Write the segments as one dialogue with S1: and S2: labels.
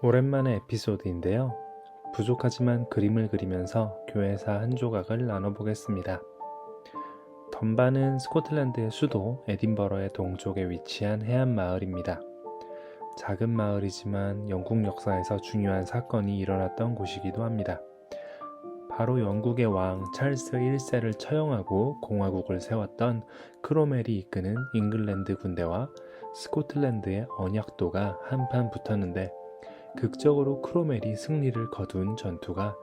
S1: 오랜만의 에피소드인데요. 부족하지만 그림을 그리면서 교회사 한 조각을 나눠보겠습니다. 던바는 스코틀랜드의 수도 에딘버러의 동쪽에 위치한 해안 마을입니다. 작은 마을이지만 영국 역사에서 중요한 사건이 일어났던 곳이기도 합니다. 바로 영국의 왕 찰스 1세를 처형하고 공화국을 세웠던 크로멜이 이끄는 잉글랜드 군대와 스코틀랜드의 언약도가 한판 붙었는데 극적으로 크로멜이 승리를 거둔 전투가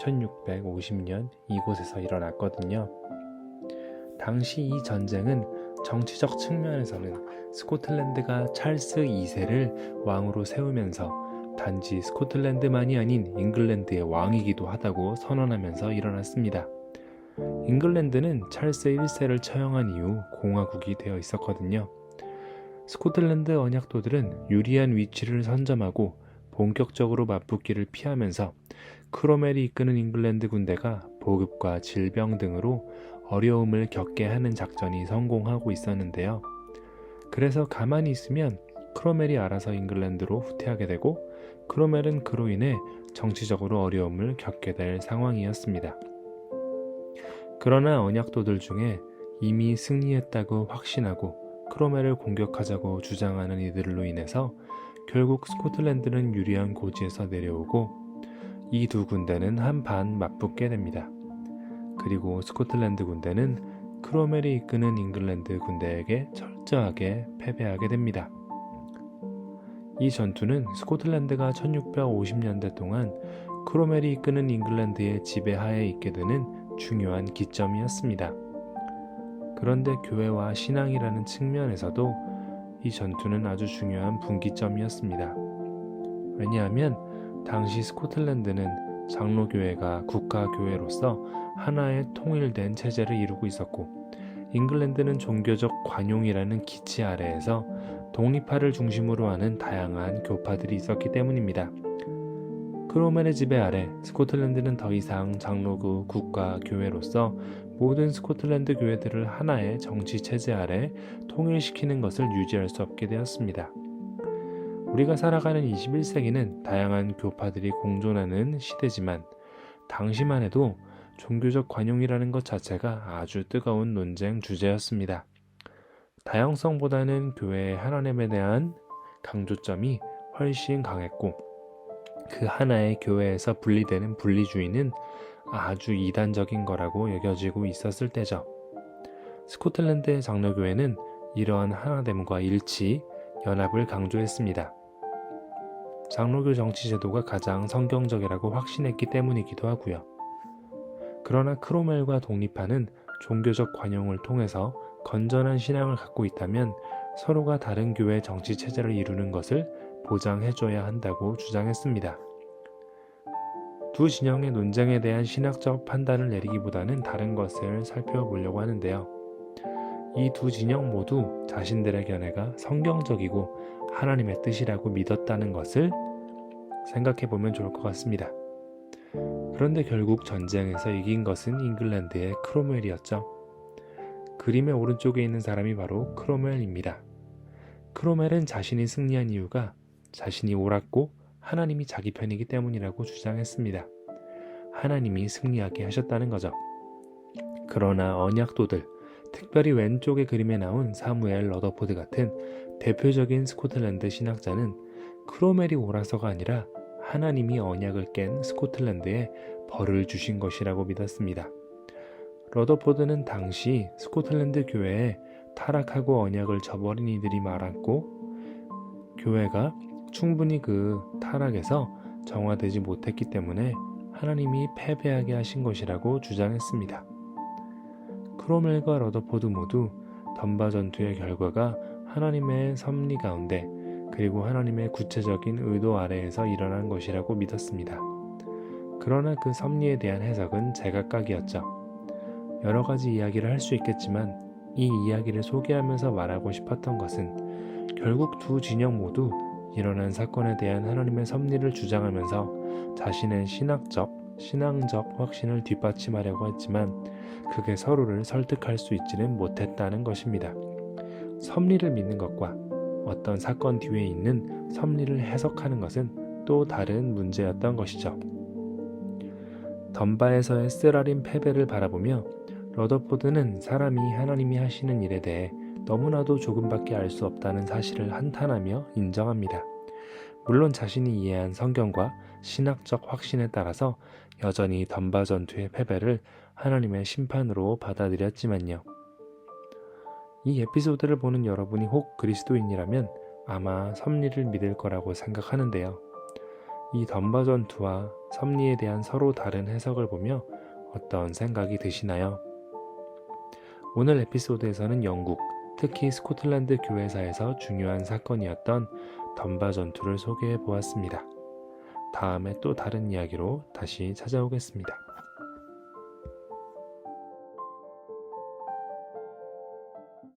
S1: 1650년 이곳에서 일어났거든요. 당시 이 전쟁은 정치적 측면에서는 스코틀랜드가 찰스 2세를 왕으로 세우면서 단지 스코틀랜드만이 아닌 잉글랜드의 왕이기도 하다고 선언하면서 일어났습니다. 잉글랜드는 찰스 1세를 처형한 이후 공화국이 되어 있었거든요. 스코틀랜드 언약도들은 유리한 위치를 선점하고 본격적으로 맞붙기를 피하면서 크로멜이 이끄는 잉글랜드 군대가 보급과 질병 등으로 어려움을 겪게 하는 작전이 성공하고 있었는데요. 그래서 가만히 있으면 크로멜이 알아서 잉글랜드로 후퇴하게 되고 크로멜은 그로 인해 정치적으로 어려움을 겪게 될 상황이었습니다. 그러나 언약도들 중에 이미 승리했다고 확신하고 크로멜을 공격하자고 주장하는 이들로 인해서 결국 스코틀랜드는 유리한 고지에서 내려오고 이 두 군대는 한판 맞붙게 됩니다. 그리고 스코틀랜드 군대는 크로멜이 이끄는 잉글랜드 군대에게 철저하게 패배하게 됩니다. 이 전투는 스코틀랜드가 1650년대 동안 크로멜이 이끄는 잉글랜드의 지배하에 있게 되는 중요한 기점이었습니다. 그런데 교회와 신앙이라는 측면에서도 이 전투는 아주 중요한 분기점이었습니다. 왜냐하면 당시 스코틀랜드는 장로교회가 국가교회로서 하나의 통일된 체제를 이루고 있었고 잉글랜드는 종교적 관용이라는 기치 아래에서 독립파를 중심으로 하는 다양한 교파들이 있었기 때문입니다. 크로멜의 지배 아래 스코틀랜드는 더 이상 장로교 국가교회로서 모든 스코틀랜드 교회들을 하나의 정치 체제 아래 통일시키는 것을 유지할 수 없게 되었습니다. 우리가 살아가는 21세기는 다양한 교파들이 공존하는 시대지만 당시만 해도 종교적 관용이라는 것 자체가 아주 뜨거운 논쟁 주제였습니다. 다양성보다는 교회의 하나님에 대한 강조점이 훨씬 강했고 그 하나의 교회에서 분리되는 분리주의는 아주 이단적인 거라고 여겨지고 있었을 때죠. 스코틀랜드의 장로교회는 이러한 하나됨과 일치, 연합을 강조했습니다. 장로교 정치 제도가 가장 성경적이라고 확신했기 때문이기도 하고요. 그러나 크로멜과 독립파는 종교적 관용을 통해서 건전한 신앙을 갖고 있다면 서로가 다른 교회 정치 체제를 이루는 것을 보장해줘야 한다고 주장했습니다. 두 진영의 논쟁에 대한 신학적 판단을 내리기보다는 다른 것을 살펴보려고 하는데요. 이 두 진영 모두 자신들의 견해가 성경적이고 하나님의 뜻이라고 믿었다는 것을 생각해보면 좋을 것 같습니다. 그런데 결국 전쟁에서 이긴 것은 잉글랜드의 크로멜이었죠. 그림의 오른쪽에 있는 사람이 바로 크로멜입니다. 크로멜은 자신이 승리한 이유가 자신이 옳았고 하나님이 자기 편이기 때문이라고 주장했습니다. 하나님이 승리하게 하셨다는 거죠. 그러나 언약도들, 특별히 왼쪽의 그림에 나온 사무엘 러더포드 같은 대표적인 스코틀랜드 신학자는 크로멜이 옳아서가 아니라 하나님이 언약을 깬 스코틀랜드에 벌을 주신 것이라고 믿었습니다. 러더포드는 당시 스코틀랜드 교회에 타락하고 언약을 저버린 이들이 많았고 교회가 충분히 그 타락에서 정화되지 못했기 때문에 하나님이 패배하게 하신 것이라고 주장했습니다. 크로멜과 러더포드 모두 던바 전투의 결과가 하나님의 섭리 가운데 그리고 하나님의 구체적인 의도 아래에서 일어난 것이라고 믿었습니다. 그러나 그 섭리에 대한 해석은 제각각이었죠. 여러 가지 이야기를 할 수 있겠지만 이 이야기를 소개하면서 말하고 싶었던 것은 결국 두 진영 모두 일어난 사건에 대한 하나님의 섭리를 주장하면서 자신의 신앙적 확신을 뒷받침하려고 했지만 그게 서로를 설득할 수 있지는 못했다는 것입니다. 섭리를 믿는 것과 어떤 사건 뒤에 있는 섭리를 해석하는 것은 또 다른 문제였던 것이죠. 던바에서의 쓰라린 패배를 바라보며 러더포드는 사람이 하나님이 하시는 일에 대해 너무나도 조금밖에 알 수 없다는 사실을 한탄하며 인정합니다. 물론 자신이 이해한 성경과 신학적 확신에 따라서 여전히 던바 전투의 패배를 하나님의 심판으로 받아들였지만요. 이 에피소드를 보는 여러분이 혹 그리스도인이라면 아마 섭리를 믿을 거라고 생각하는데요. 이 던바 전투와 섭리에 대한 서로 다른 해석을 보며 어떤 생각이 드시나요? 오늘 에피소드에서는 영국, 특히 스코틀랜드 교회사에서 중요한 사건이었던 던바 전투를 소개해 보았습니다. 다음에 또 다른 이야기로 다시 찾아오겠습니다.